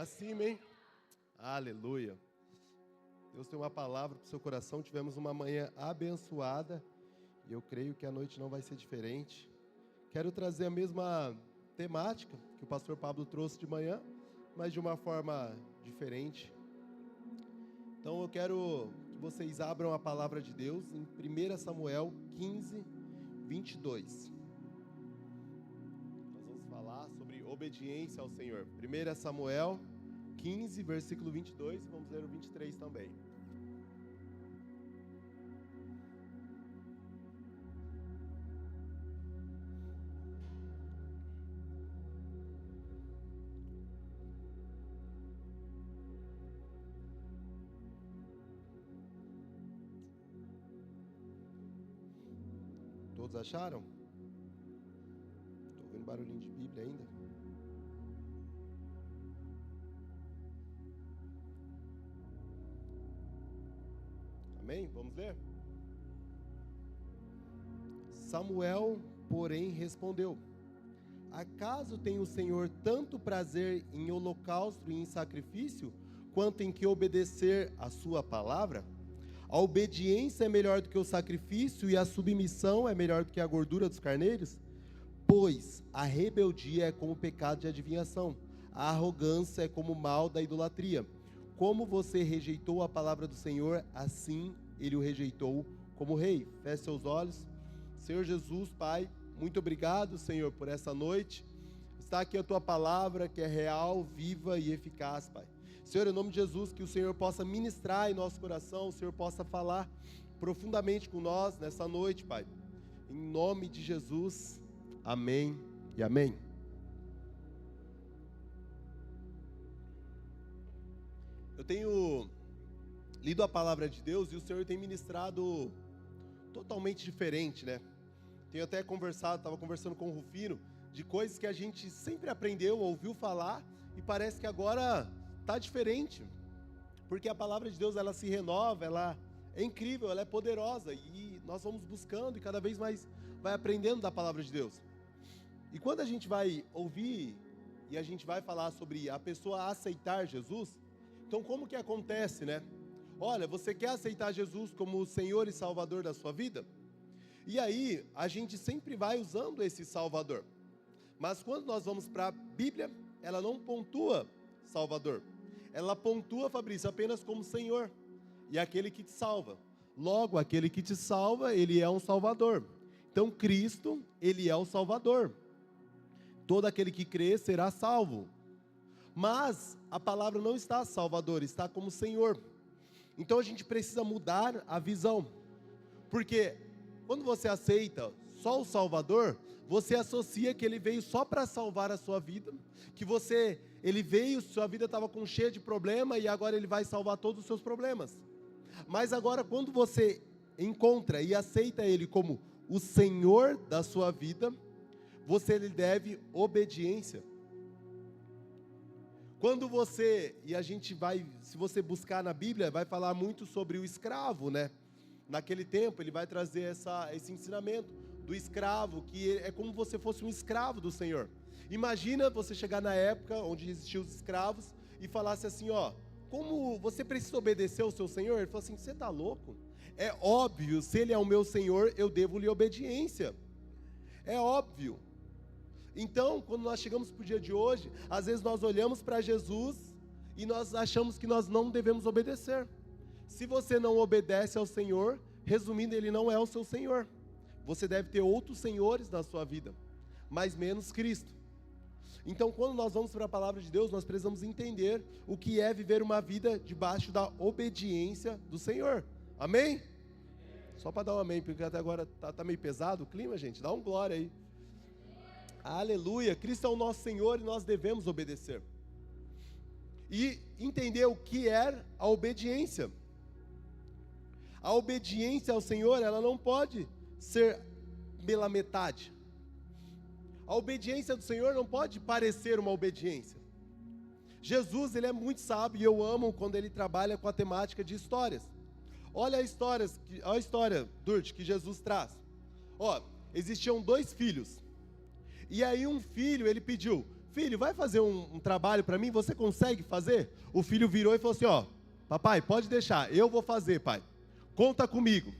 Pra cima, hein? Aleluia. Deus tem uma palavra para o seu coração. Tivemos uma manhã abençoada e eu creio que a noite não vai ser diferente. Quero trazer a mesma temática que o pastor Pablo trouxe de manhã, mas de uma forma diferente. Então eu quero que vocês abram a palavra de Deus em 1 Samuel 15, 22. Nós vamos falar sobre obediência ao Senhor. 1 Samuel 15, versículo 22, e vamos ler o 23 também. Todos acharam? Estou ouvindo barulhinho de Bíblia ainda. Amém? Vamos ler? Samuel, porém, respondeu: acaso tem o Senhor tanto prazer em holocausto e em sacrifício, quanto em que obedecer a sua palavra? A obediência é melhor do que o sacrifício e a submissão é melhor do que a gordura dos carneiros? Pois a rebeldia é como o pecado de adivinhação, a arrogância é como o mal da idolatria. Como você rejeitou a palavra do Senhor, assim ele o rejeitou como rei. Feche seus olhos. Senhor Jesus, Pai, muito obrigado, Senhor, por essa noite. Está aqui a Tua palavra, que é real, viva e eficaz, Pai. Senhor, em nome de Jesus, que o Senhor possa ministrar em nosso coração, o Senhor possa falar profundamente com nós nessa noite, Pai. Em nome de Jesus, amém e amém. Eu tenho lido a palavra de Deus e o Senhor tem ministrado totalmente diferente, né? Tenho até estava conversando com o Rufino, de coisas que a gente sempre aprendeu, ouviu falar, e parece que agora está diferente. Porque a palavra de Deus, ela se renova, ela é incrível, ela é poderosa, e nós vamos buscando e cada vez mais vai aprendendo da palavra de Deus. E quando a gente vai ouvir e a gente vai falar sobre a pessoa aceitar Jesus, então como que acontece, né? Olha, você quer aceitar Jesus como o Senhor e Salvador da sua vida? E aí, a gente sempre vai usando esse Salvador. Mas quando nós vamos para a Bíblia, ela não pontua Salvador. Ela pontua, Fabrício, apenas como Senhor e aquele que te salva. Logo, aquele que te salva, ele é um Salvador. Então, Cristo, ele é o Salvador. Todo aquele que crê será salvo. Mas a palavra não está Salvador, está como Senhor. Então a gente precisa mudar a visão. Porque quando você aceita só o Salvador, você associa que ele veio só para salvar a sua vida, que ele veio, sua vida estava cheia de problema e agora ele vai salvar todos os seus problemas. Mas agora quando você encontra e aceita ele como o Senhor da sua vida, você lhe deve obediência. Quando se você buscar na Bíblia, vai falar muito sobre o escravo, né? Naquele tempo, ele vai trazer esse ensinamento do escravo, que é como se você fosse um escravo do Senhor. Imagina você chegar na época onde existiam os escravos e falasse assim, ó, como você precisa obedecer ao seu Senhor? Ele falou assim, você está louco? É óbvio, se ele é o meu Senhor, eu devo-lhe obediência. É óbvio. Então, quando nós chegamos para o dia de hoje, às vezes nós olhamos para Jesus e nós achamos que nós não devemos obedecer. Se você não obedece ao Senhor, resumindo, ele não é o seu Senhor. Você deve ter outros senhores na sua vida, mas menos Cristo. Então, quando nós vamos para a palavra de Deus, nós precisamos entender o que é viver uma vida debaixo da obediência do Senhor. Amém? Só para dar um amém, porque até agora está meio pesado o clima, gente. Dá um glória aí. Aleluia, Cristo é o nosso Senhor e nós devemos obedecer. E entender o que é a obediência. A obediência ao Senhor, ela não pode ser pela metade. A obediência do Senhor não pode parecer uma obediência. Jesus, ele é muito sábio e eu amo quando ele trabalha com a temática de histórias. Olha a história, Durde, que Jesus traz. Existiam 2 filhos. E aí um filho, ele pediu, filho, vai fazer um trabalho para mim? Você consegue fazer? O filho virou e falou assim, ó, papai, pode deixar, eu vou fazer, pai. Conta comigo.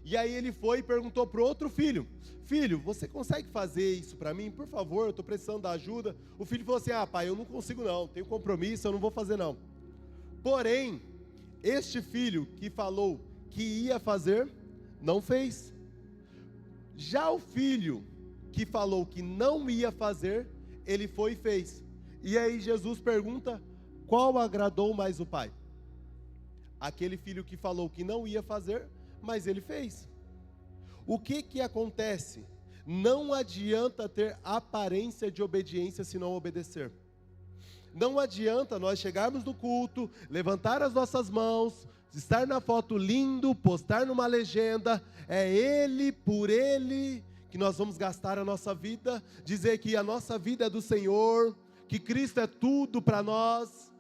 E aí ele foi e perguntou para o outro filho, filho, você consegue fazer isso para mim? Por favor, eu estou precisando da ajuda. O filho falou assim, pai, eu não consigo não, tenho compromisso, eu não vou fazer não. Porém, este filho que falou que ia fazer, não fez. Já o filho que falou que não ia fazer, ele foi e fez. E aí Jesus pergunta, qual agradou mais o pai? Aquele filho que falou que não ia fazer, mas ele fez. O que acontece? Não adianta ter aparência de obediência se não obedecer. Não adianta nós chegarmos no culto, levantar as nossas mãos, estar na foto lindo, postar numa legenda, é Ele, por Ele, que nós vamos gastar a nossa vida, dizer que a nossa vida é do Senhor, que Cristo é tudo para nós.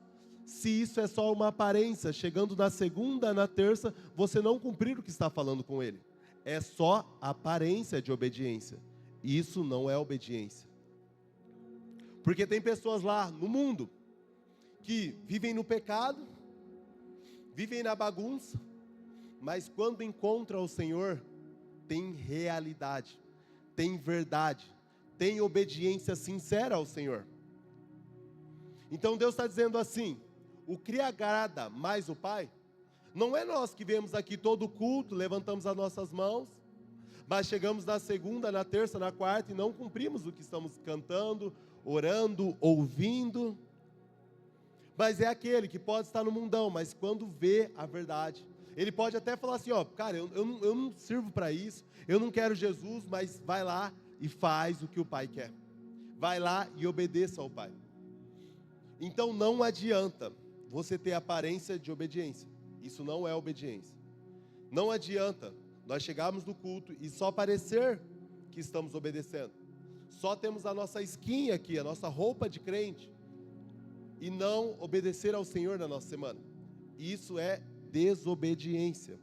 Se isso é só uma aparência, chegando na segunda, na terça, você não cumprir o que está falando com Ele. É só aparência de obediência. Isso não é obediência. Porque tem pessoas lá no mundo que vivem no pecado, vivem na bagunça, mas quando encontram o Senhor, tem realidade, tem verdade, tem obediência sincera ao Senhor. Então Deus está dizendo assim, o que agrada mais o Pai, não é nós que viemos aqui todo culto, levantamos as nossas mãos, mas chegamos na segunda, na terça, na quarta e não cumprimos o que estamos cantando, orando, ouvindo. Mas é aquele que pode estar no mundão, mas quando vê a verdade, ele pode até falar assim, cara, eu não sirvo para isso, eu não quero Jesus, mas vai lá e faz o que o Pai quer. Vai lá e obedeça ao Pai. Então não adianta você ter aparência de obediência. Isso não é obediência. Não adianta nós chegarmos no culto e só parecer que estamos obedecendo. Só temos a nossa skin aqui, a nossa roupa de crente, e não obedecer ao Senhor na nossa semana. Isso é desobediência.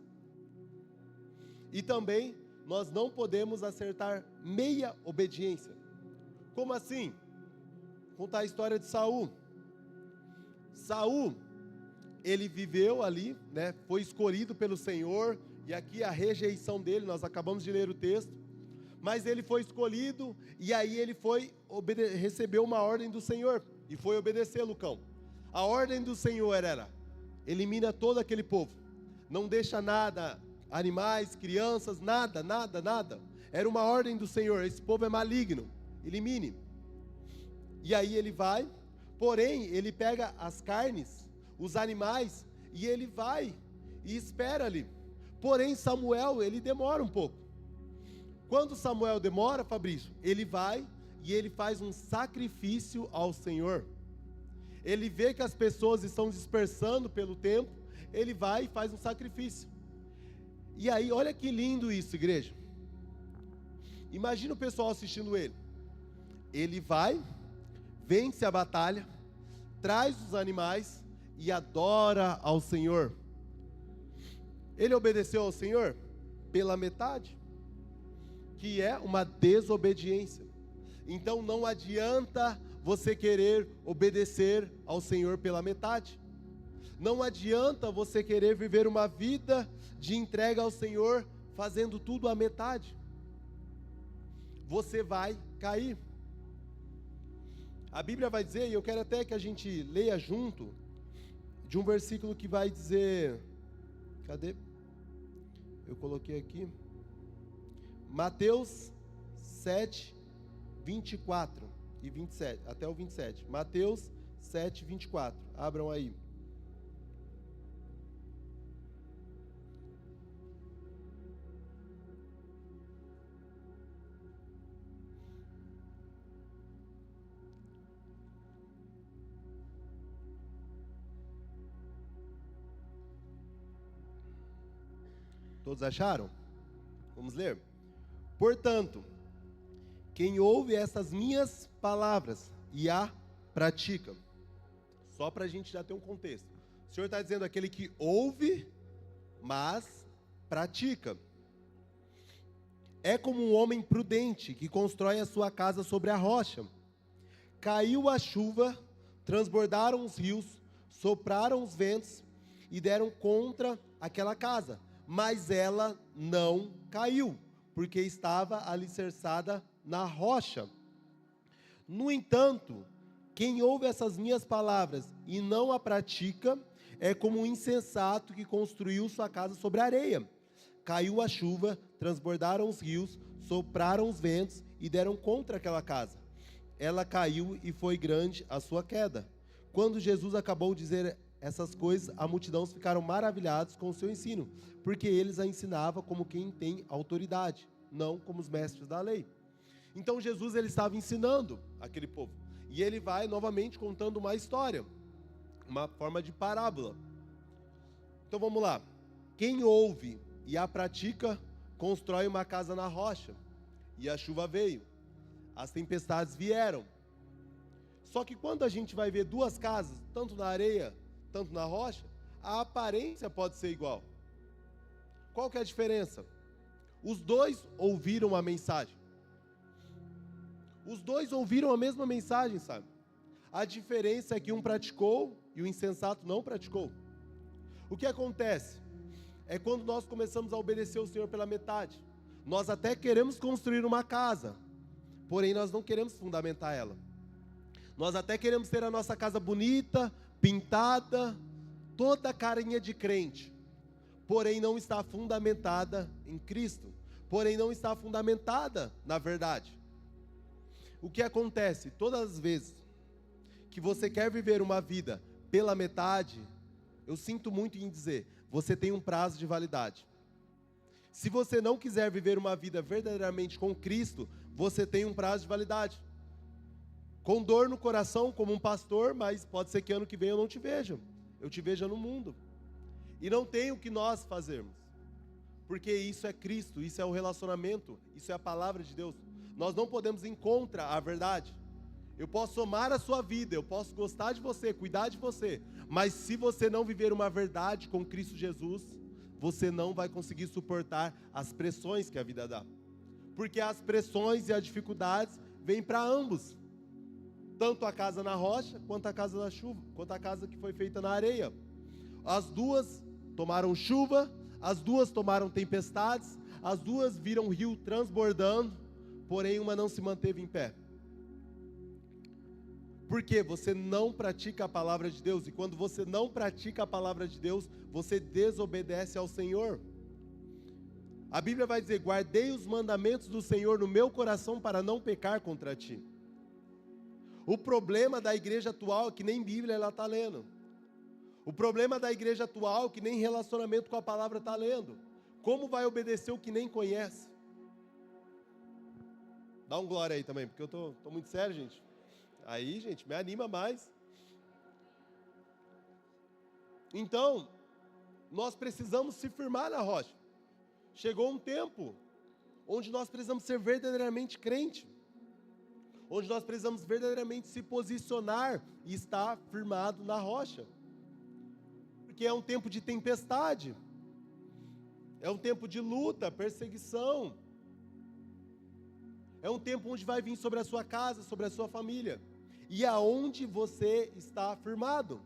E também nós não podemos acertar meia obediência. Como assim? Vou contar a história de Saul. Saul, ele viveu ali, né, foi escolhido pelo Senhor, e aqui a rejeição dele, nós acabamos de ler o texto, mas ele foi escolhido, e aí ele recebeu uma ordem do Senhor, e foi obedecer, Lucão. A ordem do Senhor era, elimina todo aquele povo, não deixa nada, animais, crianças, nada, era uma ordem do Senhor, esse povo é maligno, elimine. E aí ele vai, porém, ele pega as carnes, os animais, e ele vai e espera ali. Porém, Samuel, ele demora um pouco. Quando Samuel demora, Fabrício, ele vai e ele faz um sacrifício ao Senhor. Ele vê que as pessoas estão dispersando pelo tempo, ele vai e faz um sacrifício. E aí, olha que lindo isso, igreja. Imagina o pessoal assistindo ele. Ele vai, vence a batalha, traz os animais e adora ao Senhor. Ele obedeceu ao Senhor pela metade, que é uma desobediência. Então não adianta você querer obedecer ao Senhor pela metade. Não adianta você querer viver uma vida de entrega ao Senhor fazendo tudo à metade. Você vai cair. A Bíblia vai dizer, e eu quero até que a gente leia junto, de um versículo que vai dizer, cadê? Eu coloquei aqui, Mateus 7, 24 e 27, até o 27, Mateus 7, 24, abram aí. Todos acharam? Vamos ler. Portanto, quem ouve essas minhas palavras e a pratica. Só para a gente já ter um contexto. O Senhor está dizendo aquele que ouve, mas pratica. É como um homem prudente que constrói a sua casa sobre a rocha. Caiu a chuva, transbordaram os rios, sopraram os ventos e deram contra aquela casa. Mas ela não caiu, porque estava alicerçada na rocha. No entanto, quem ouve essas minhas palavras e não a pratica, é como um insensato que construiu sua casa sobre a areia. Caiu a chuva, transbordaram os rios, sopraram os ventos e deram contra aquela casa. Ela caiu e foi grande a sua queda. Quando Jesus acabou de dizer essas coisas, a multidão ficaram maravilhados com o seu ensino, porque eles a ensinava como quem tem autoridade, não como os mestres da lei. Então Jesus ele estava ensinando aquele povo. E ele vai novamente contando uma história, uma forma de parábola. Então vamos lá. Quem ouve e a pratica, constrói uma casa na rocha. E a chuva veio, as tempestades vieram. Só que quando a gente vai ver duas casas, tanto na areia, tanto na rocha, a aparência pode ser igual. Qual que é a diferença? Os dois ouviram a mensagem. Os dois ouviram a mesma mensagem, sabe? A diferença é que um praticou e o insensato não praticou. O que acontece? É quando nós começamos a obedecer o Senhor pela metade. Nós até queremos construir uma casa, porém nós não queremos fundamentar ela. Nós até queremos ter a nossa casa bonita, pintada, toda carinha de crente, porém não está fundamentada em Cristo, porém não está fundamentada na verdade. O que acontece? Todas as vezes que você quer viver uma vida pela metade, eu sinto muito em dizer, você tem um prazo de validade. Se você não quiser viver uma vida verdadeiramente com Cristo, você tem um prazo de validade. Com dor no coração, como um pastor, mas pode ser que ano que vem eu não te veja. Eu te veja no mundo. E não tem o que nós fazermos. Porque isso é Cristo, isso é o relacionamento, isso é a palavra de Deus. Nós não podemos ir contra a verdade. Eu posso amar a sua vida, eu posso gostar de você, cuidar de você, mas se você não viver uma verdade com Cristo Jesus, você não vai conseguir suportar as pressões que a vida dá. Porque as pressões e as dificuldades vêm para ambos. Tanto a casa na rocha, quanto a casa na chuva, quanto a casa que foi feita na areia. As duas tomaram chuva, as duas tomaram tempestades, as duas viram o rio transbordando, porém uma não se manteve em pé. Porque você não pratica a palavra de Deus, e quando você não pratica a palavra de Deus, você desobedece ao Senhor. A Bíblia vai dizer, guardei os mandamentos do Senhor no meu coração para não pecar contra ti. O problema da igreja atual é que nem Bíblia ela está lendo. O problema da igreja atual é que nem relacionamento com a palavra está lendo. Como vai obedecer o que nem conhece? Dá um glória aí também, porque eu tô muito sério, gente. Aí, gente, me anima mais. Então, nós precisamos se firmar na rocha. Chegou um tempo onde nós precisamos ser verdadeiramente crente. Onde nós precisamos verdadeiramente se posicionar e estar firmado na rocha. Porque é um tempo de tempestade. É um tempo de luta, perseguição. É um tempo onde vai vir sobre a sua casa, sobre a sua família. E aonde você está firmado?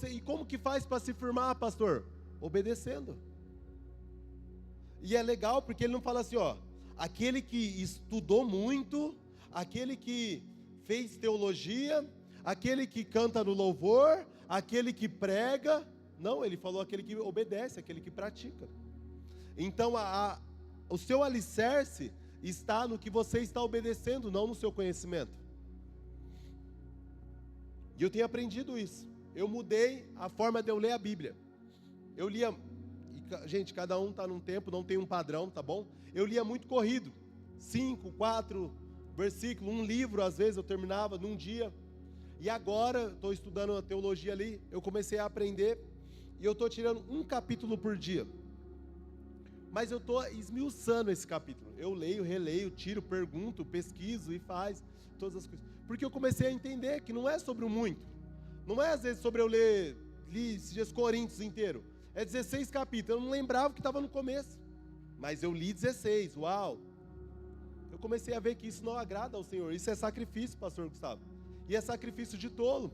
E como que faz para se firmar, pastor? Obedecendo. E é legal porque ele não fala assim, ó, aquele que estudou muito, aquele que fez teologia, aquele que canta no louvor, aquele que prega. Não, ele falou aquele que obedece, aquele que pratica. Então, o seu alicerce está no que você está obedecendo, não no seu conhecimento. E eu tenho aprendido isso. Eu mudei a forma de eu ler a Bíblia. Eu lia, gente, cada um está num tempo, não tem um padrão, tá bom? Eu lia muito corrido, 5, 4 versículos, um livro às vezes eu terminava num dia. E agora, estou estudando a teologia ali, eu comecei a aprender, e eu estou tirando um capítulo por dia. Mas eu estou esmiuçando esse capítulo. Eu leio, releio, tiro, pergunto, pesquiso e faz todas as coisas. Porque eu comecei a entender que não é sobre o muito. Não é às vezes sobre eu li esses dias Coríntios inteiro. É 16 capítulos. Eu não lembrava o que estava no começo. Mas eu li 16, uau. Eu comecei a ver que isso não agrada ao Senhor. Isso é sacrifício, pastor Gustavo. E é sacrifício de tolo.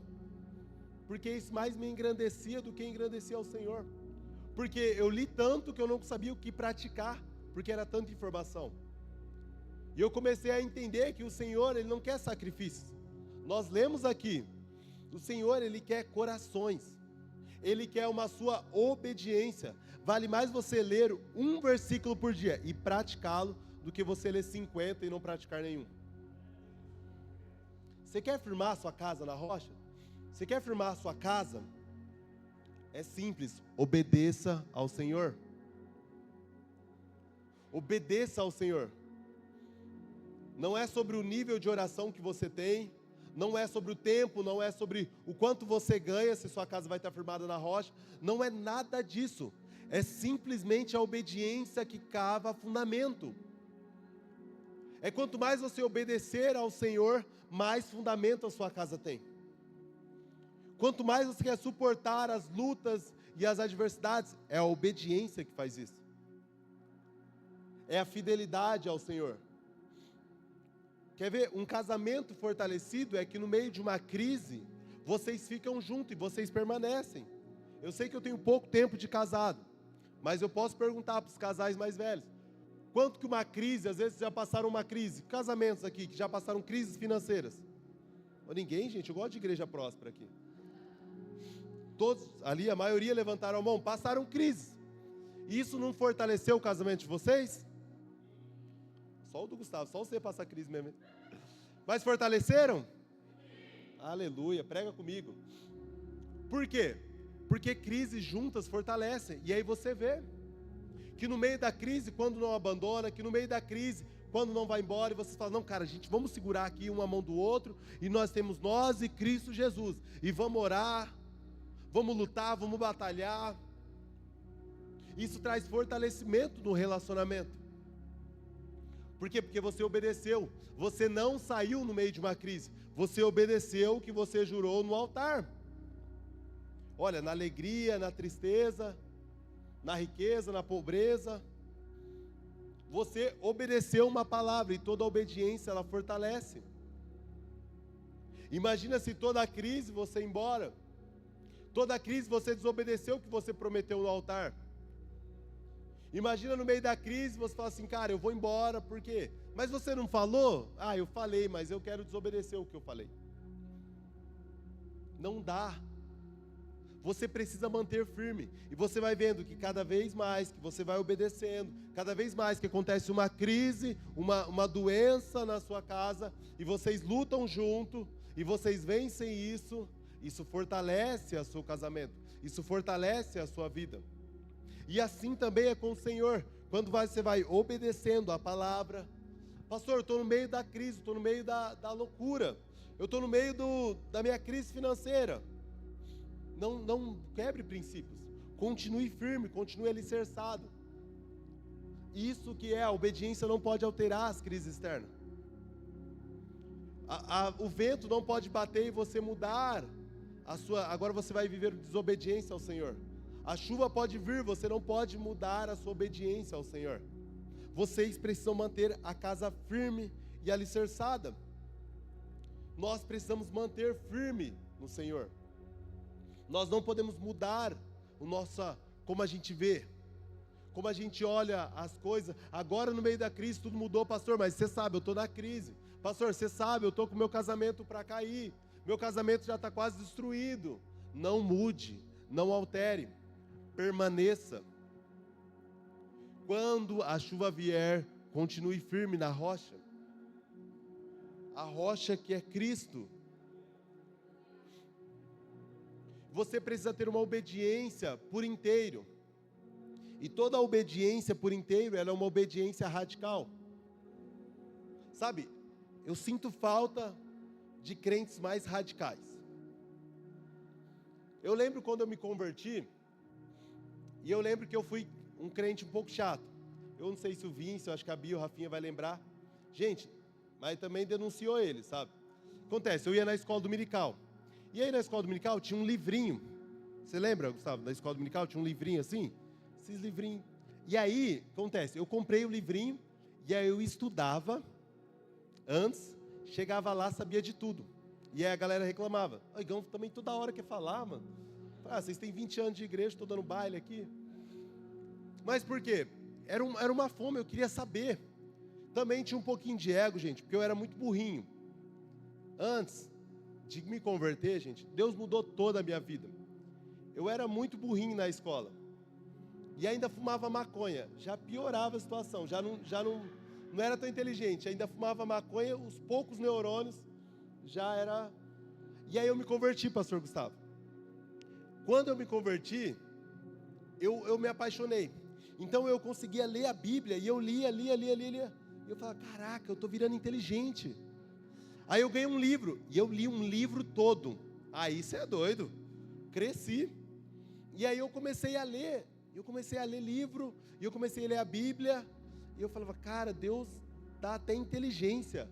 Porque isso mais me engrandecia do que engrandecia ao Senhor. Porque eu li tanto que eu não sabia o que praticar, porque era tanta informação. E eu comecei a entender que o Senhor, Ele não quer sacrifícios. Nós lemos aqui, o Senhor, Ele quer corações. Ele quer uma sua obediência. Vale mais você ler um versículo por dia e praticá-lo, do que você ler 50 e não praticar nenhum. Você quer firmar a sua casa na rocha? Você quer firmar a sua casa? É simples, obedeça ao Senhor. Obedeça ao Senhor. Não é sobre o nível de oração que você tem, não é sobre o tempo, não é sobre o quanto você ganha, se sua casa vai estar firmada na rocha, não é nada disso. É simplesmente a obediência que cava fundamento. É quanto mais você obedecer ao Senhor, mais fundamento a sua casa tem. Quanto mais você quer suportar as lutas e as adversidades, é a obediência que faz isso. É a fidelidade ao Senhor. Quer ver? Um casamento fortalecido é que no meio de uma crise, vocês ficam juntos e vocês permanecem. Eu sei que eu tenho pouco tempo de casado, mas eu posso perguntar para os casais mais velhos. Quanto que uma crise, às vezes já passaram uma crise, casamentos aqui que já passaram crises financeiras. Ou ninguém, gente, eu gosto de igreja próspera aqui. Todos ali, a maioria levantaram a mão, passaram crises. E isso não fortaleceu o casamento de vocês? Só o do Gustavo, só você passar crise mesmo. Mas fortaleceram? Aleluia, prega comigo. Por quê? Porque crises juntas fortalecem. E aí você vê que no meio da crise, quando não abandona, que no meio da crise, quando não vai embora, e vocês falam, não, cara, gente, vamos segurar aqui uma mão do outro, e nós temos nós e Cristo Jesus, e vamos orar, vamos lutar, vamos batalhar. Isso traz fortalecimento no relacionamento. Por quê? Porque você obedeceu, você não saiu no meio de uma crise, você obedeceu o que você jurou no altar. Olha, na alegria, na tristeza, na riqueza, na pobreza, você obedeceu uma palavra, e toda obediência ela fortalece. Imagina se toda a crise você ir embora, toda a crise você desobedeceu o que você prometeu no altar. Imagina no meio da crise você fala assim, cara, eu vou embora, por quê? Mas você não falou? Ah, eu falei, mas eu quero desobedecer o que eu falei. Não dá. Você precisa manter firme, e você vai vendo que cada vez mais que você vai obedecendo, cada vez mais que acontece uma crise, uma doença na sua casa, e vocês lutam junto, e vocês vencem isso, isso fortalece o seu casamento, isso fortalece a sua vida. E assim também é com o Senhor, quando você vai obedecendo a palavra. Pastor, eu estou no meio da crise, estou no meio da loucura, eu estou no meio da minha crise financeira. Não quebre princípios, continue firme, continue alicerçado. Isso que é, a obediência não pode alterar as crises externas. O vento não pode bater e você mudar agora você vai viver desobediência ao Senhor. A chuva pode vir, você não pode mudar a sua obediência ao Senhor. Vocês precisam manter a casa firme e alicerçada. Nós precisamos manter firme no Senhor. Nós não podemos mudar como a gente vê, como a gente olha as coisas. Agora no meio da crise tudo mudou, pastor, mas você sabe, eu estou na crise. Pastor, você sabe, eu estou com o meu casamento para cair. Meu casamento já está quase destruído. Não mude, não altere, permaneça. Quando a chuva vier, continue firme na rocha. A rocha que é Cristo. Você precisa ter uma obediência por inteiro. E toda obediência por inteiro, ela é uma obediência radical. Sabe, eu sinto falta de crentes mais radicais. Eu lembro quando eu me converti, e eu lembro que eu fui um crente um pouco chato. Eu não sei se o Vince, eu acho que a Bia ou o Rafinha vai lembrar. Gente, mas também denunciou ele, sabe? Acontece, eu ia na escola dominical. E aí na escola dominical tinha um livrinho. Você lembra, Gustavo, da escola dominical tinha um livrinho assim? Esses livrinhos. E aí, acontece, eu comprei o livrinho, e aí eu estudava, Antes, chegava lá, sabia de tudo. E aí a galera reclamava. O Igão também toda hora quer falar, mano. Vocês têm 20 anos de igreja, estou dando baile aqui. Mas por quê? Era uma fome, eu queria saber. Também tinha um pouquinho de ego, gente, porque eu era muito burrinho. Antes de me converter, gente, Deus mudou toda a minha vida. Eu era muito burrinho na escola. E ainda fumava maconha. Já piorava a situação, já não era tão inteligente. Ainda fumava maconha, os poucos neurônios já era... E aí eu me converti, pastor Gustavo. Quando eu me converti, eu me apaixonei. Então eu conseguia ler a Bíblia, e eu lia. E eu falava, caraca, eu estou virando inteligente. Aí eu ganhei um livro, e eu li um livro todo. Aí você é doido. Cresci. E aí eu comecei a ler livro, e eu comecei a ler a Bíblia, e eu falava, cara, Deus dá até inteligência.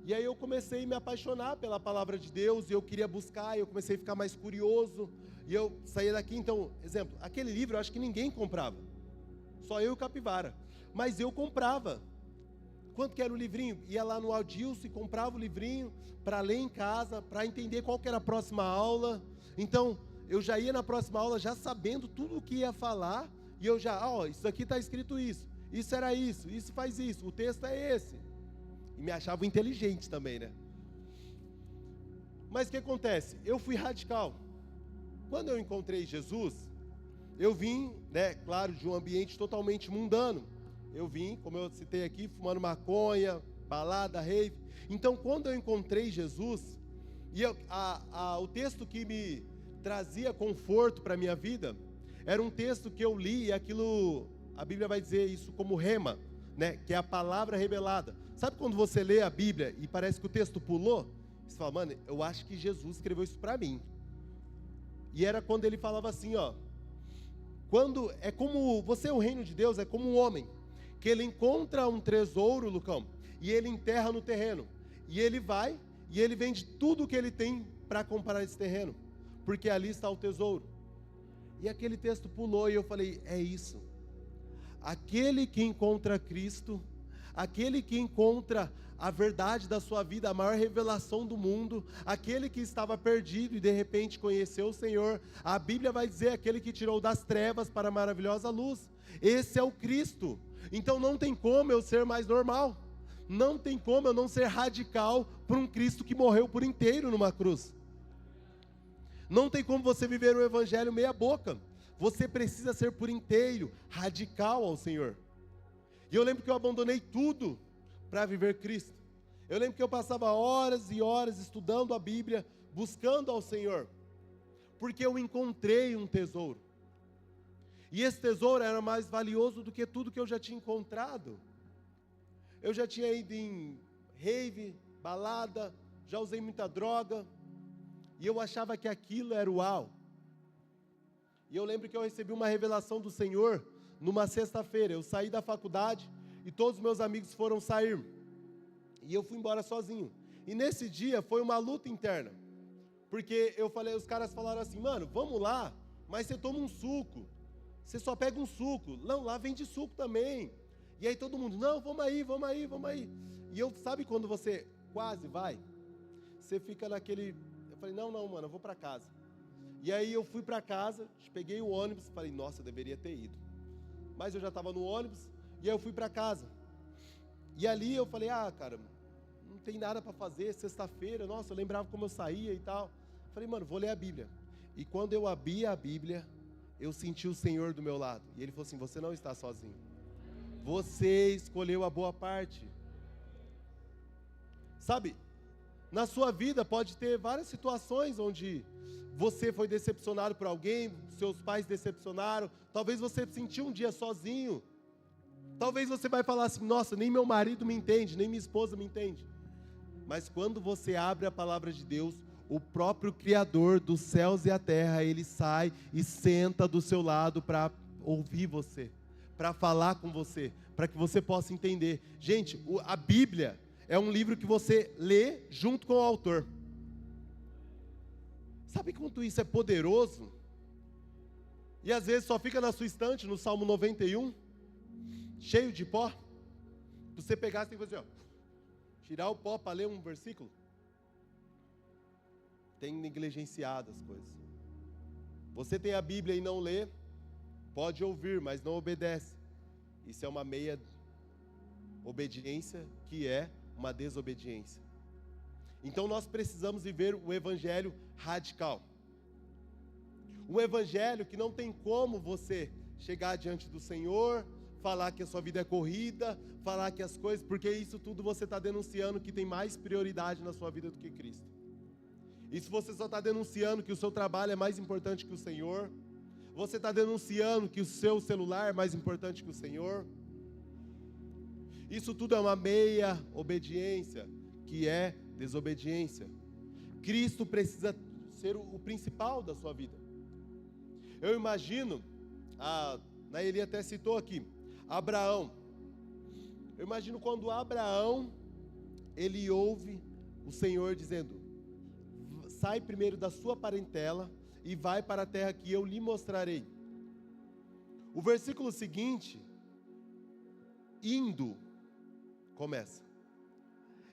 E aí eu comecei a me apaixonar pela palavra de Deus, e eu queria buscar, e eu comecei a ficar mais curioso, e eu saía daqui, então, exemplo, aquele livro eu acho que ninguém comprava, só eu e o Capivara, mas eu comprava. Quanto que era o livrinho? Ia lá no Aldilson e comprava o livrinho para ler em casa, para entender qual que era a próxima aula. Então, eu já ia na próxima aula já sabendo tudo o que ia falar, e eu já, isso aqui está escrito isso era isso faz isso, o texto é esse. E me achava inteligente também, né? Mas o que acontece? Eu fui radical. Quando eu encontrei Jesus, eu vim, né, claro, de um ambiente totalmente mundano. Eu vim, como eu citei aqui, fumando maconha, balada, rave. Então, quando eu encontrei Jesus, e o texto que me trazia conforto para a minha vida, era um texto que eu li, e aquilo, a Bíblia vai dizer isso como rema, né, que é a palavra revelada. Sabe quando você lê a Bíblia e parece que o texto pulou? Você fala, mano, eu acho que Jesus escreveu isso para mim. E era quando ele falava assim, quando é como, você é o reino de Deus, é como um homem, que ele encontra um tesouro, Lucão, e ele enterra no terreno, e ele vai, e ele vende tudo o que ele tem para comprar esse terreno, porque ali está o tesouro. E aquele texto pulou, e eu falei, é isso. Aquele que encontra Cristo, aquele que encontra a verdade da sua vida, a maior revelação do mundo, aquele que estava perdido e de repente conheceu o Senhor, a Bíblia vai dizer, aquele que tirou das trevas para a maravilhosa luz. Esse é o Cristo. Então não tem como eu ser mais normal, não tem como eu não ser radical por um Cristo que morreu por inteiro numa cruz. Não tem como você viver um evangelho meia boca, você precisa ser por inteiro, radical ao Senhor. E eu lembro que eu abandonei tudo para viver Cristo. Eu lembro que eu passava horas e horas estudando a Bíblia, buscando ao Senhor, porque eu encontrei um tesouro. E esse tesouro era mais valioso do que tudo que eu já tinha encontrado. Eu já tinha ido em rave, balada, já usei muita droga, e eu achava que aquilo era uau. E eu lembro que eu recebi uma revelação do Senhor numa sexta-feira. Eu saí da faculdade e todos os meus amigos foram sair. E eu fui embora sozinho. E nesse dia foi uma luta interna. Porque eu falei, os caras falaram assim, mano, vamos lá, mas você toma um suco. Você só pega um suco. Não, lá vende suco também. E aí todo mundo, não, vamos aí. E eu, sabe quando você quase vai? Você fica naquele... Eu falei, não, mano, eu vou para casa. E aí eu fui para casa, peguei o ônibus, falei, nossa, eu deveria ter ido. Mas eu já estava no ônibus, e aí eu fui para casa. E ali eu falei, cara, não tem nada para fazer, sexta-feira, nossa, eu lembrava como eu saía e tal. Falei, mano, vou ler a Bíblia. E quando eu abri a Bíblia, eu senti o Senhor do meu lado. E Ele falou assim, você não está sozinho. Você escolheu a boa parte. Sabe, na sua vida pode ter várias situações onde você foi decepcionado por alguém, seus pais decepcionaram, talvez você se sentiu um dia sozinho. Talvez você vai falar assim, nossa, nem meu marido me entende, nem minha esposa me entende. Mas quando você abre a palavra de Deus, o próprio Criador dos céus e a terra, Ele sai e senta do seu lado para ouvir você, para falar com você, para que você possa entender. Gente, a Bíblia é um livro que você lê junto com o autor. Sabe quanto isso é poderoso? E às vezes só fica na sua estante, no Salmo 91, cheio de pó. Você pegar, você tem que fazer, Tirar o pó para ler um versículo? Tem negligenciado as coisas. Você tem a Bíblia e não lê, pode ouvir, mas não obedece. Isso é uma meia obediência, que é uma desobediência. Então nós precisamos viver o evangelho radical. Um evangelho que não tem como você chegar diante do Senhor, falar que a sua vida é corrida, falar que as coisas, porque isso tudo você está denunciando que tem mais prioridade na sua vida do que Cristo. Isso você só está denunciando que o seu trabalho é mais importante que o Senhor. Você está denunciando que o seu celular é mais importante que o Senhor. Isso tudo é uma meia obediência, que é desobediência. Cristo precisa ser o principal da sua vida. Eu imagino, a Naeli até citou aqui, Abraão. Eu imagino quando Abraão, ele ouve o Senhor dizendo: sai primeiro da sua parentela e vai para a terra que eu lhe mostrarei. O versículo seguinte, indo, começa.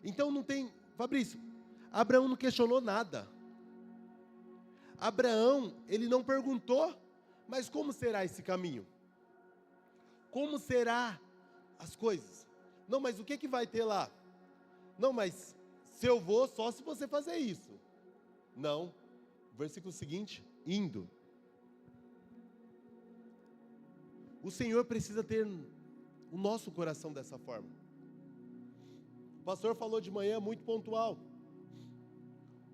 Então não tem, Fabrício, Abraão não questionou nada. Abraão, ele não perguntou, mas como será esse caminho? Como será as coisas? Não, mas o que vai ter lá? Não, mas se eu vou, só se você fazer isso. Não. Versículo seguinte, indo. O Senhor precisa ter o nosso coração dessa forma. O pastor falou de manhã muito pontual.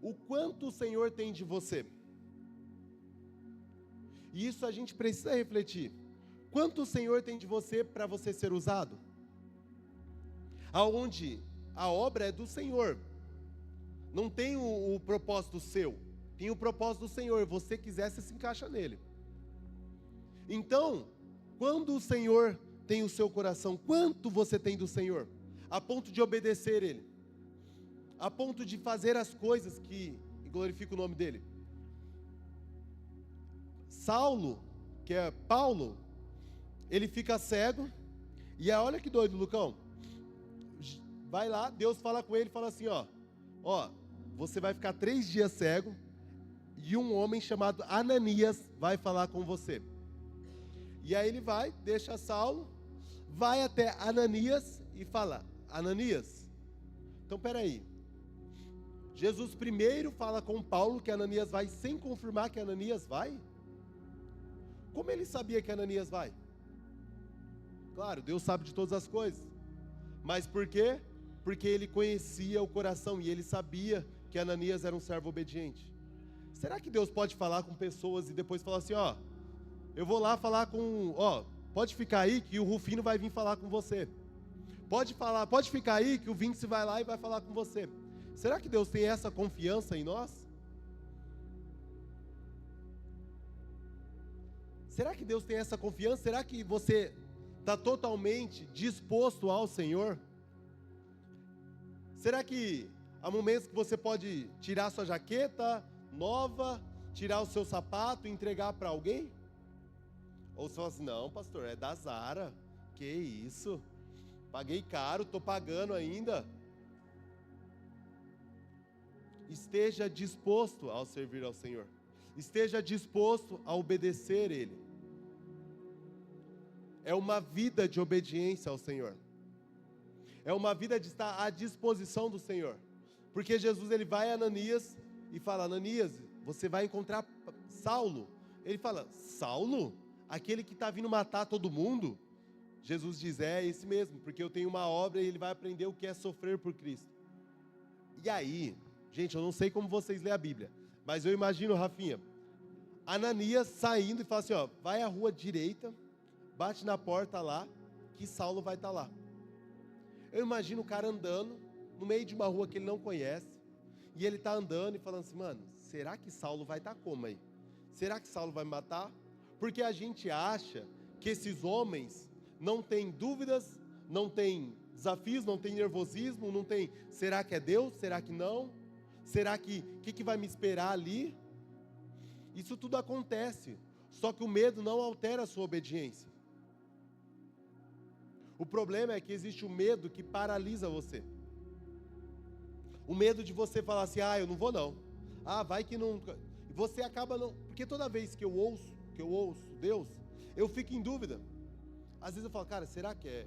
O quanto o Senhor tem de você. E isso a gente precisa refletir. Quanto o Senhor tem de você para você ser usado? Aonde a obra é do Senhor. Não tem o propósito seu. Tem o propósito do Senhor. Você quiser, você se encaixa nele. Então, quando o Senhor tem o seu coração, quanto você tem do Senhor? A ponto de obedecer Ele. A ponto de fazer as coisas que glorificam o nome dEle. Saulo, que é Paulo, ele fica cego. E olha que doido, Lucão. Vai lá, Deus fala com ele, fala assim, ó, você vai ficar 3 dias cego, e um homem chamado Ananias vai falar com você. E aí ele vai, deixa Saulo, vai até Ananias e fala: Ananias, então peraí, Jesus primeiro fala com Paulo que Ananias vai, sem confirmar que Ananias vai? Como ele sabia que Ananias vai? Claro, Deus sabe de todas as coisas, mas por quê? Porque ele conhecia o coração e ele sabia que Ananias era um servo obediente. Será que Deus pode falar com pessoas e depois falar assim, eu vou lá falar com, pode ficar aí que o Rufino vai vir falar com você. Pode ficar aí que o Vince vai lá e vai falar com você. Será que Deus tem essa confiança em nós? Será que Deus tem essa confiança? Será que você está totalmente disposto ao Senhor? Será que há momentos que você pode tirar sua jaqueta nova, tirar o seu sapato e entregar para alguém? Ou você fala assim, não, pastor, é da Zara. Que isso? Paguei caro, estou pagando ainda. Esteja disposto ao servir ao Senhor. Esteja disposto a obedecer Ele. É uma vida de obediência ao Senhor. É uma vida de estar à disposição do Senhor. Porque Jesus, ele vai a Ananias e fala, Ananias, você vai encontrar Saulo. Ele fala, Saulo? Aquele que está vindo matar todo mundo? Jesus diz, é esse mesmo, porque eu tenho uma obra e ele vai aprender o que é sofrer por Cristo. E aí, gente, eu não sei como vocês lêem a Bíblia, mas eu imagino, Rafinha, Ananias saindo e fala assim, vai à rua direita, bate na porta lá, que Saulo vai estar lá. Eu imagino o cara andando no meio de uma rua que ele não conhece, e ele está andando e falando assim, mano, será que Saulo vai estar como aí? Será que Saulo vai me matar? Porque a gente acha que esses homens não têm dúvidas, não têm desafios, não têm nervosismo, não tem, será que é Deus? Será que não? Será que vai me esperar ali? Isso tudo acontece, só que o medo não altera a sua obediência. O problema é que existe o medo que paralisa você. O medo de você falar assim, eu não vou não. Vai que não... Você acaba não... Porque toda vez que eu ouço Deus, eu fico em dúvida. Às vezes eu falo, cara, será que é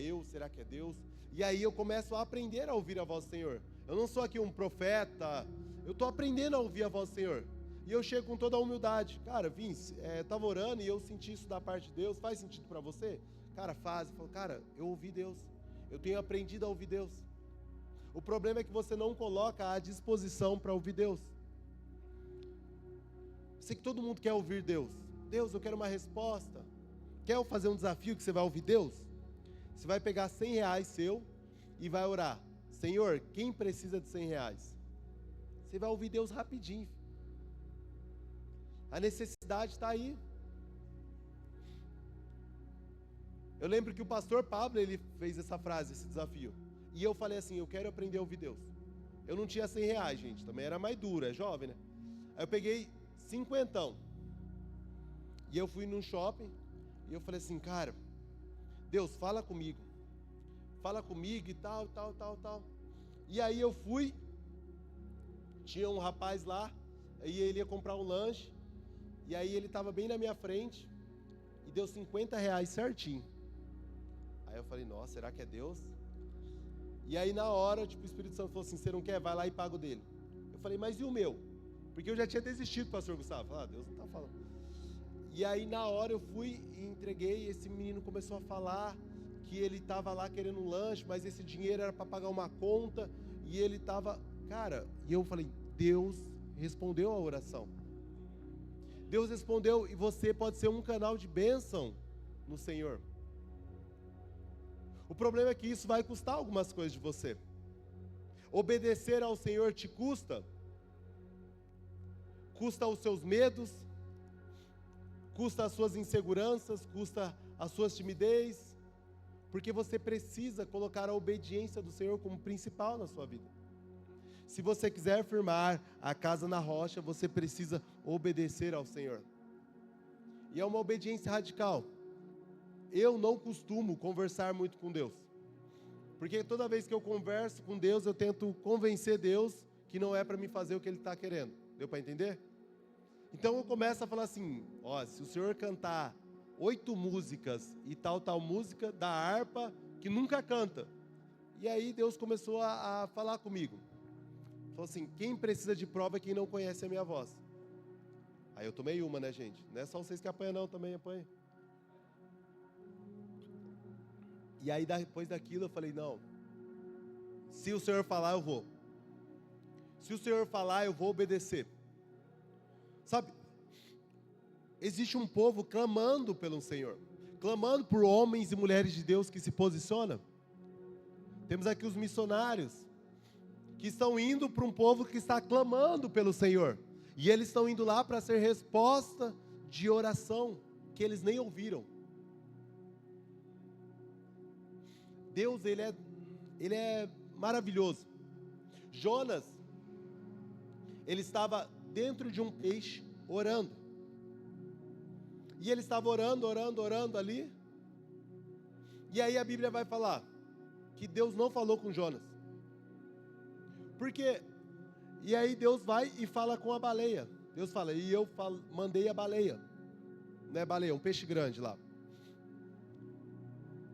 eu? Será que é Deus? E aí eu começo a aprender a ouvir a voz do Senhor. Eu não sou aqui um profeta, eu estou aprendendo a ouvir a voz do Senhor. E eu chego com toda a humildade. Cara, Vince, estava orando e eu senti isso da parte de Deus. Faz sentido para você? Cara, faz. Eu falo, cara, eu ouvi Deus. Eu tenho aprendido a ouvir Deus. O problema é que você não coloca à disposição para ouvir Deus. Eu sei que todo mundo quer ouvir Deus. Deus, eu quero uma resposta. Quer fazer um desafio que você vai ouvir Deus? Você vai pegar R$100 seu e vai orar. Senhor, quem precisa de R$100? Você vai ouvir Deus rapidinho. A necessidade está aí. Eu lembro que o pastor Pablo, ele fez essa frase, esse desafio. E eu falei assim, eu quero aprender a ouvir Deus. Eu não tinha R$100, gente, também era mais duro, é jovem, né? Aí eu peguei 50. E eu fui num shopping, e eu falei assim, cara, Deus, fala comigo e tal. E aí eu fui, tinha um rapaz lá, e ele ia comprar um lanche, e aí ele estava bem na minha frente, e deu R$50 certinho. Aí eu falei, nossa, será que é Deus? E aí na hora, o Espírito Santo falou assim, você não quer? Vai lá e paga o dele. Eu falei, mas e o meu? Porque eu já tinha desistido, pastor Gustavo. Falei, Deus não está falando. E aí na hora eu fui e entreguei, esse menino começou a falar que ele estava lá querendo um lanche, mas esse dinheiro era para pagar uma conta, e ele estava... Cara, e eu falei, Deus respondeu a oração. Deus respondeu, e você pode ser um canal de bênção no Senhor. O problema é que isso vai custar algumas coisas de você. Obedecer ao Senhor te custa. Custa os seus medos, custa as suas inseguranças, custa a sua timidez, porque você precisa colocar a obediência do Senhor como principal na sua vida. Se você quiser firmar a casa na rocha, você precisa obedecer ao Senhor. E é uma obediência radical. Eu não costumo conversar muito com Deus, porque toda vez que eu converso com Deus, eu tento convencer Deus que não é para me fazer o que Ele está querendo. Deu para entender? Então eu começo a falar assim, se o Senhor cantar 8 músicas e tal música da harpa que nunca canta. E aí Deus começou a falar comigo. Falou assim, quem precisa de prova é quem não conhece a minha voz. Aí eu tomei uma, né, gente? Não é só vocês que apanham não, também apanham. E aí depois daquilo eu falei, não, se o Senhor falar eu vou. Se o Senhor falar eu vou obedecer. Sabe, existe um povo clamando pelo Senhor, clamando por homens e mulheres de Deus que se posicionam. Temos aqui os missionários, que estão indo para um povo que está clamando pelo Senhor. E eles estão indo lá para ser resposta de oração, que eles nem ouviram. Deus, Ele é maravilhoso. Jonas, ele estava dentro de um peixe, orando. E ele estava orando ali. E aí a Bíblia vai falar que Deus não falou com Jonas. Por quê? E aí Deus vai e fala com a baleia. Deus fala, e eu mandei a baleia. Não é baleia, um peixe grande lá.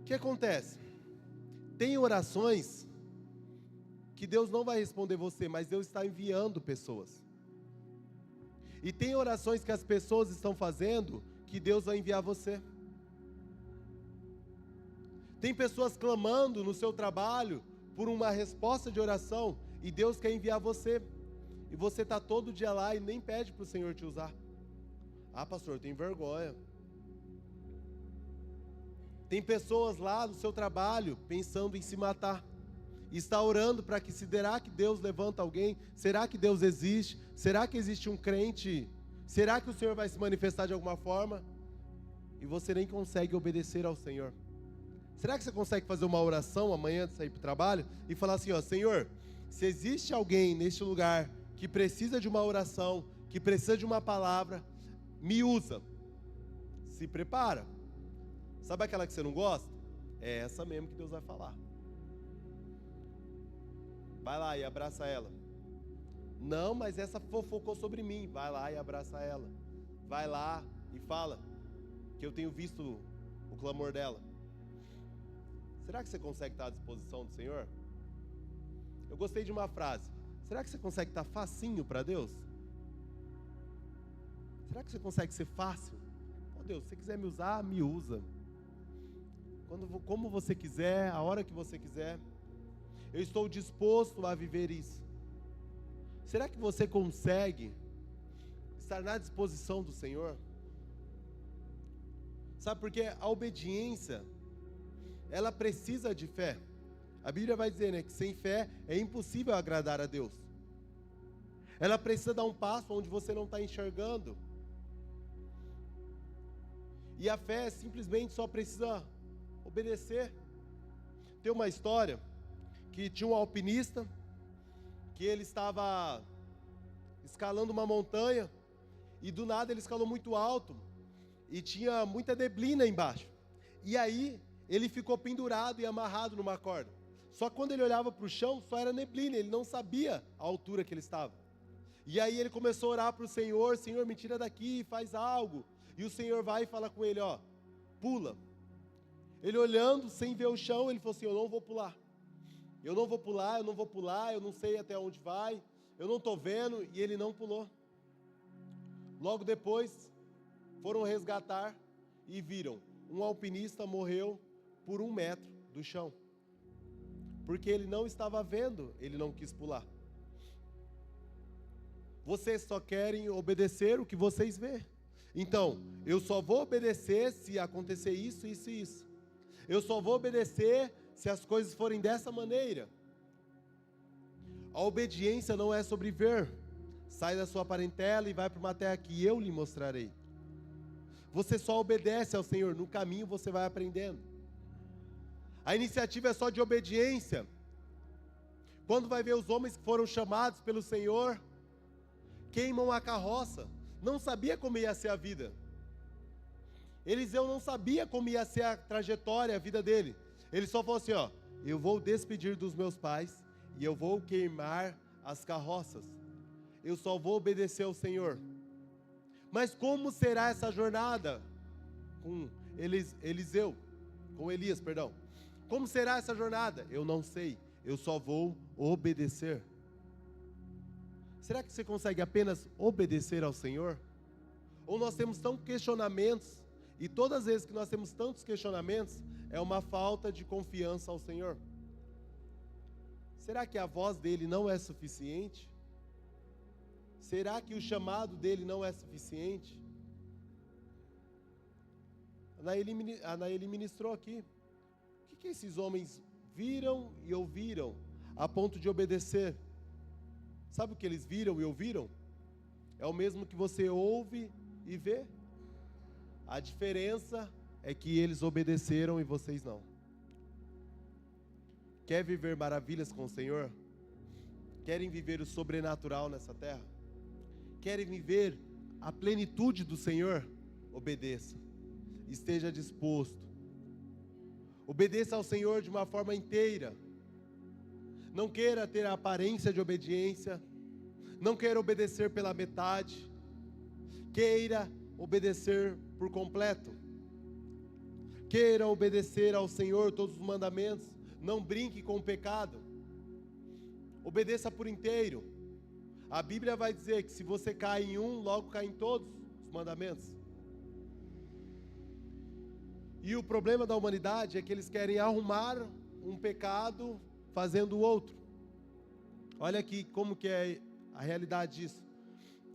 O que acontece? Tem orações que Deus não vai responder você, mas Deus está enviando pessoas. E tem orações que as pessoas estão fazendo que Deus vai enviar você. Tem pessoas clamando no seu trabalho por uma resposta de oração e Deus quer enviar você. E você está todo dia lá e nem pede para o Senhor te usar. Ah, pastor, eu tenho vergonha. Tem pessoas lá no seu trabalho pensando em se matar. E está orando para que, será que Deus levanta alguém? Será que Deus existe? Será que existe um crente? Será que o Senhor vai se manifestar de alguma forma? E você nem consegue obedecer ao Senhor. Será que você consegue fazer uma oração amanhã de sair para o trabalho e falar assim, Senhor, se existe alguém neste lugar que precisa de uma oração, que precisa de uma palavra, me usa. Se prepara. Sabe aquela que você não gosta? É essa mesmo que Deus vai falar. Vai lá e abraça ela. Não, mas essa fofocou sobre mim. Vai lá e abraça ela. Vai lá e fala que eu tenho visto o clamor dela. Será que você consegue estar à disposição do Senhor? Eu gostei de uma frase. Será que você consegue estar facinho para Deus? Será que você consegue ser fácil? Oh Deus, se você quiser me usar, me usa. Como você quiser, a hora que você quiser. Eu estou disposto a viver isso. Será que você consegue estar na disposição do Senhor? Sabe por quê? A obediência, ela precisa de fé. A Bíblia vai dizer, né, que sem fé é impossível agradar a Deus. Ela precisa dar um passo onde você não está enxergando. E a fé simplesmente só precisa obedecer. Tem uma história que tinha um alpinista que ele estava escalando uma montanha e do nada ele escalou muito alto e tinha muita neblina embaixo. E aí ele ficou pendurado e amarrado numa corda. Só que quando ele olhava para o chão, só era neblina, ele não sabia a altura que ele estava. E aí ele começou a orar para o Senhor, Senhor, me tira daqui, faz algo. E o Senhor vai e fala com ele, ó, pula. Ele olhando, sem ver o chão, ele falou assim, eu não vou pular. Eu não vou pular, eu não vou pular, eu não sei até onde vai, eu não estou vendo, e ele não pulou. Logo depois, foram resgatar e viram, um alpinista morreu por 1 metro do chão. Porque ele não estava vendo, ele não quis pular. Vocês só querem obedecer o que vocês vê. Então, eu só vou obedecer se acontecer isso, isso e isso. Eu só vou obedecer se as coisas forem dessa maneira. A obediência não é sobre ver. Sai da sua parentela e vai para uma terra que eu lhe mostrarei. Você só obedece ao Senhor, no caminho você vai aprendendo. A iniciativa é só de obediência. Quando vai ver os homens que foram chamados pelo Senhor, queimam a carroça, não sabia como ia ser a vida. Eliseu não sabia como ia ser a trajetória, a vida dele. Ele só falou assim, ó, eu vou despedir dos meus pais e eu vou queimar as carroças. Eu só vou obedecer ao Senhor. Mas como será essa jornada com Elias, perdão? Como será essa jornada? Eu não sei, eu só vou obedecer. Será que você consegue apenas obedecer ao Senhor? Ou nós temos tantos questionamentos, e todas as vezes que nós temos tantos questionamentos, é uma falta de confiança ao Senhor? Será que a voz dele não é suficiente? Será que o chamado dele não é suficiente? A Naeli ministrou aqui. O que esses homens viram e ouviram a ponto de obedecer? Sabe o que eles viram e ouviram? É o mesmo que você ouve e vê. A diferença é que eles obedeceram e vocês não. Quer viver maravilhas com o Senhor? Querem viver o sobrenatural nessa terra? Querem viver a plenitude do Senhor? Obedeça. Esteja disposto. Obedeça ao Senhor de uma forma inteira. Não queira ter a aparência de obediência. Não queira obedecer pela metade. Queira obedecer por completo. Queira obedecer ao Senhor todos os mandamentos. Não brinque com o pecado. Obedeça por inteiro. A Bíblia vai dizer que se você cai em um, logo cai em todos os mandamentos. E o problema da humanidade é que eles querem arrumar um pecado fazendo o outro. Olha aqui como que é a realidade disso.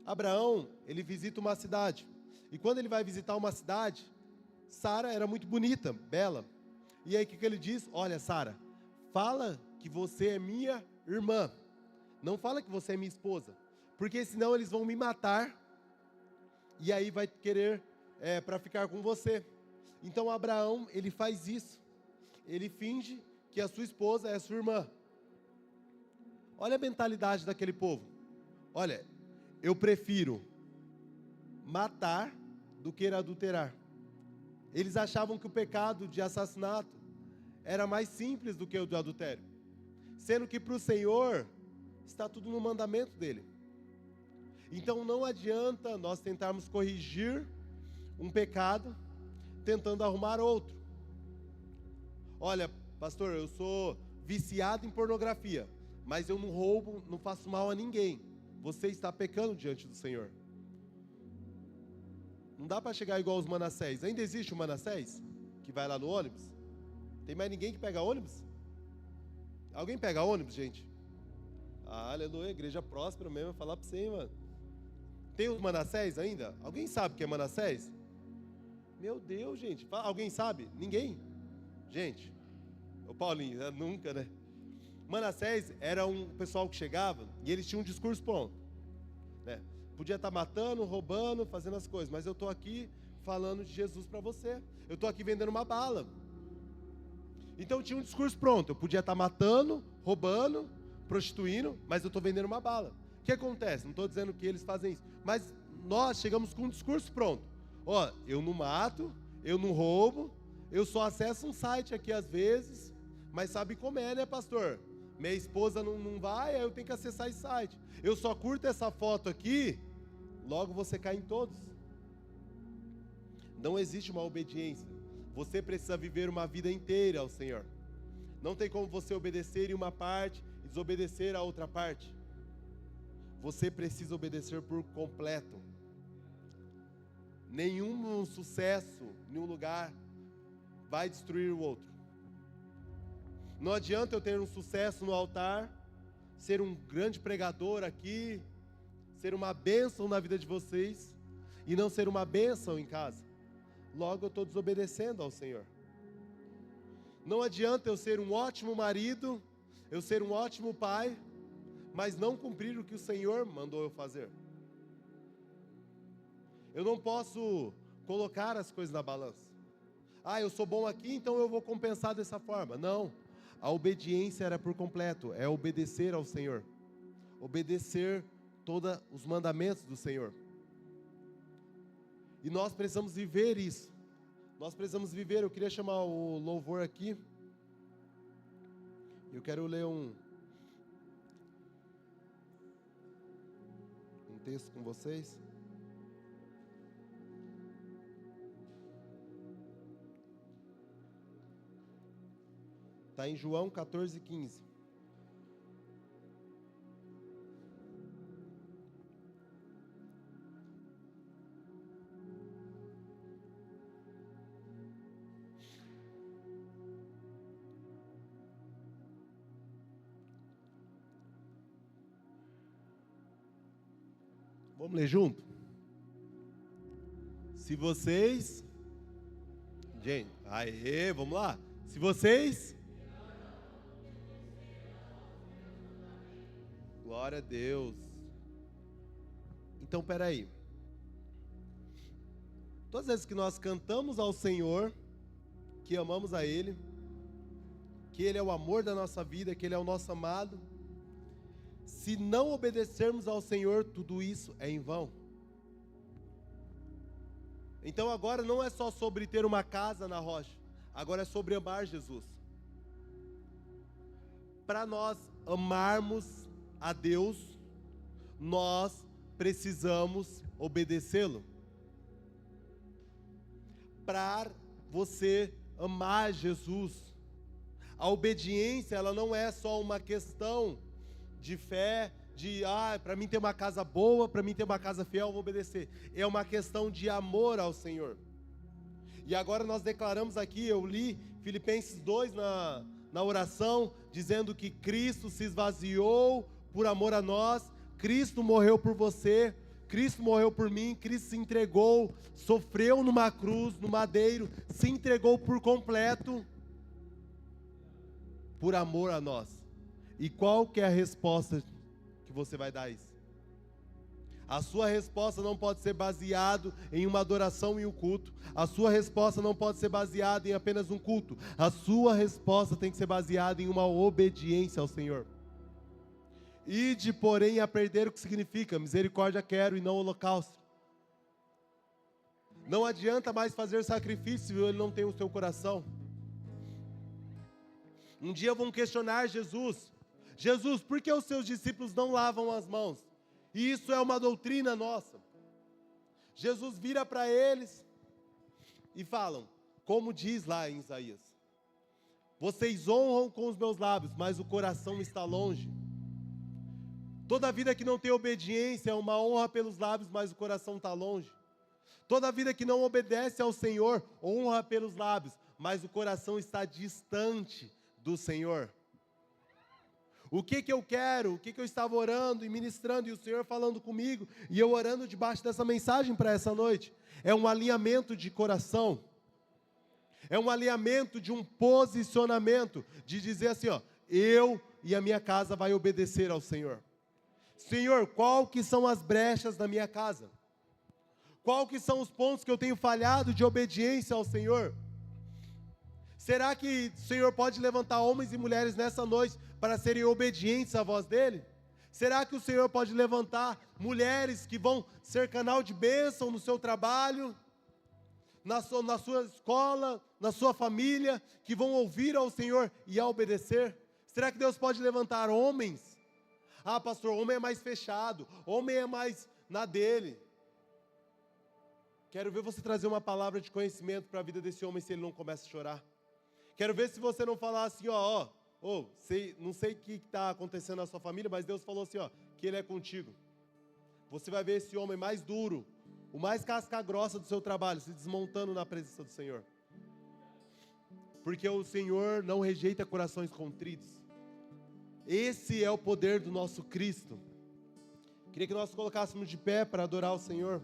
Abraão, ele visita uma cidade. E quando ele vai visitar uma cidade, Sara era muito bonita, bela. E aí o que ele diz? Olha, Sara, fala que você é minha irmã. Não fala que você é minha esposa. Porque senão eles vão me matar. E aí vai querer para ficar com você. Então Abraão, ele faz isso. Ele finge que a sua esposa é a sua irmã. Olha a mentalidade daquele povo. Olha, eu prefiro matar do que adulterar. Eles achavam que o pecado de assassinato era mais simples do que o do adultério. Sendo que para o Senhor está tudo no mandamento dele. Então não adianta nós tentarmos corrigir um pecado tentando arrumar outro. Olha, pastor, eu sou viciado em pornografia, mas eu não roubo, não faço mal a ninguém. Você está pecando diante do Senhor. Não dá para chegar igual os Manassés. Ainda existe o Manassés que vai lá no ônibus? Tem mais ninguém que pega ônibus? Alguém pega ônibus, gente? Ah, aleluia, igreja próspera mesmo, vou falar para você, hein, mano. Tem os Manassés ainda? Alguém sabe o que é Manassés? Meu Deus, gente. Alguém sabe? Ninguém? Gente, o Paulinho, nunca, né? Manassés era um pessoal que chegava e eles tinham um discurso pronto, né? Podia estar matando, roubando, fazendo as coisas, mas eu estou aqui falando de Jesus para você. Eu estou aqui vendendo uma bala. Então tinha um discurso pronto. Eu podia estar matando, roubando, prostituindo, mas eu estou vendendo uma bala. O que acontece? Não estou dizendo que eles fazem isso, mas nós chegamos com um discurso pronto. Ó, eu não mato, eu não roubo, eu só acesso um site aqui às vezes, mas sabe como é, né, pastor? Minha esposa não vai, aí eu tenho que acessar esse site. Eu só curto essa foto aqui, logo você cai em todos. Não existe uma obediência. Você precisa viver uma vida inteira ao Senhor. Não tem como você obedecer em uma parte e desobedecer a outra parte. Você precisa obedecer por completo. Nenhum sucesso, nenhum lugar vai destruir o outro. Não adianta eu ter um sucesso no altar, ser um grande pregador aqui, ser uma bênção na vida de vocês e não ser uma bênção em casa. Logo eu estou desobedecendo ao Senhor. Não adianta eu ser um ótimo marido, eu ser um ótimo pai, mas não cumprir o que o Senhor mandou eu fazer. Eu não posso colocar as coisas na balança. Ah, eu sou bom aqui, então eu vou compensar dessa forma. Não, a obediência era por completo, é obedecer ao Senhor. Obedecer todos os mandamentos do Senhor. E nós precisamos viver isso. Nós precisamos viver. Eu queria chamar o louvor aqui. Eu quero ler um texto com vocês. Está em João 14:15. Vamos ler junto? Se vocês... Gente, aê, vamos lá. Se vocês... Glória a Deus. Então, peraí. Todas as vezes que nós cantamos ao Senhor, que amamos a Ele, que Ele é o amor da nossa vida, que Ele é o nosso amado, se não obedecermos ao Senhor, tudo isso é em vão. Então agora não é só sobre ter uma casa na rocha, agora é sobre amar Jesus. Para nós amarmos a Deus, nós precisamos obedecê-lo. Para você amar Jesus, a obediência ela não é só uma questão de fé, para mim ter uma casa boa, para mim ter uma casa fiel, eu vou obedecer. É uma questão de amor ao Senhor. E agora nós declaramos aqui, eu li Filipenses 2 na oração, dizendo que Cristo se esvaziou por amor a nós, Cristo morreu por você, Cristo morreu por mim, Cristo se entregou, sofreu numa cruz, no madeiro, se entregou por completo, por amor a nós. E qual que é a resposta que você vai dar a isso? A sua resposta não pode ser baseada em uma adoração e um culto. A sua resposta não pode ser baseada em apenas um culto. A sua resposta tem que ser baseada em uma obediência ao Senhor. Ide, porém, a perder o que significa misericórdia quero e não holocausto. Não adianta mais fazer sacrifício se ele não tem o seu coração. Um dia vão questionar Jesus. Jesus, por que os seus discípulos não lavam as mãos? E isso é uma doutrina nossa. Jesus vira para eles e falam, como diz lá em Isaías, vocês honram com os meus lábios, mas o coração está longe. Toda vida que não tem obediência é uma honra pelos lábios, mas o coração está longe. Toda vida que não obedece ao Senhor, honra pelos lábios, mas o coração está distante do Senhor. O que eu quero, o que eu estava orando e ministrando, e o Senhor falando comigo, e eu orando debaixo dessa mensagem para essa noite, é um alinhamento de coração, é um alinhamento de um posicionamento, de dizer assim, ó, eu e a minha casa vai obedecer ao Senhor. Senhor, qual que são as brechas da minha casa? Qual que são os pontos que eu tenho falhado de obediência ao Senhor? Será que o Senhor pode levantar homens e mulheres nessa noite para serem obedientes à voz dEle? Será que o Senhor pode levantar mulheres que vão ser canal de bênção no seu trabalho, na sua escola, na sua família, que vão ouvir ao Senhor e a obedecer? Será que Deus pode levantar homens? Ah, pastor, homem é mais fechado, homem é mais na dele. Quero ver você trazer uma palavra de conhecimento para a vida desse homem se ele não começa a chorar. Quero ver se você não falar assim, não sei o que está acontecendo na sua família, mas Deus falou assim, que Ele é contigo. Você vai ver esse homem mais duro, o mais casca grossa do seu trabalho, se desmontando na presença do Senhor. Porque o Senhor não rejeita corações contritos. Esse é o poder do nosso Cristo. Queria que nós colocássemos de pé para adorar o Senhor.